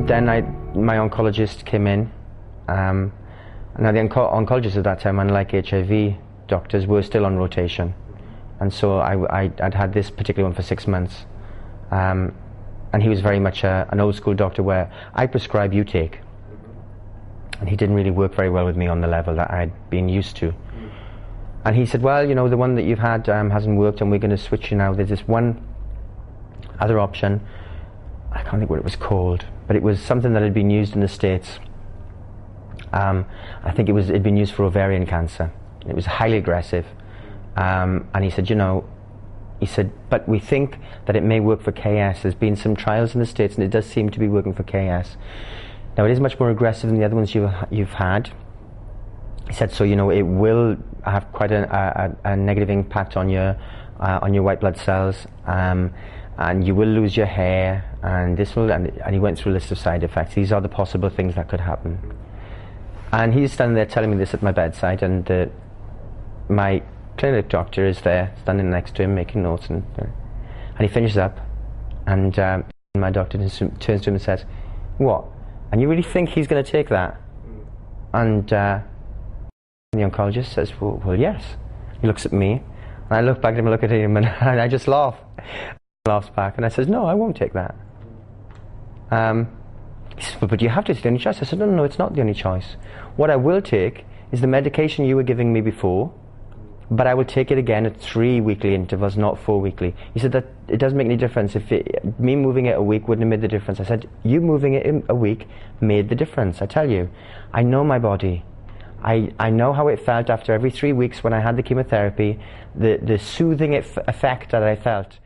then my oncologist came in. Now the oncologists at that time, unlike HIV doctors, were still on rotation, and so I'd had this particular one for 6 months, and he was very much an old school doctor where I prescribe, you take, and he didn't really work very well with me on the level that I'd been used to. And he said, well, you know, the one that you've had hasn't worked, and we're going to switch you now. There's this one other option, I can't think what it was called, but it was something that had been used in the States. I think it'd been used for ovarian cancer. It was highly aggressive, and he said, you know, but we think that it may work for KS. There's been some trials in the States, and it does seem to be working for KS. Now, it is much more aggressive than the other ones you've had. He said, so, you know, it will have quite a negative impact on your white blood cells, and you will lose your hair, and this will, and he went through a list of side effects. These are the possible things that could happen. And he's standing there telling me this at my bedside, and my clinic doctor is there, standing next to him, making notes, and he finishes up, and my doctor turns to him and says, what? And you really think he's going to take that? And the oncologist says, well, yes. He looks at me, and I look back at him and look at him, and I just laugh. He laughs back, and I says, no, I won't take that. He says, but you have to, it's the only choice. I said, no, it's not the only choice. What I will take is the medication you were giving me before, but I will take it again at 3 weekly intervals, not 4 weekly. He said that it doesn't make any difference. Me moving it a week wouldn't have made the difference. I said, you moving it a week made the difference. I tell you, I know my body. I know how it felt after every 3 weeks when I had the chemotherapy, the soothing effect that I felt.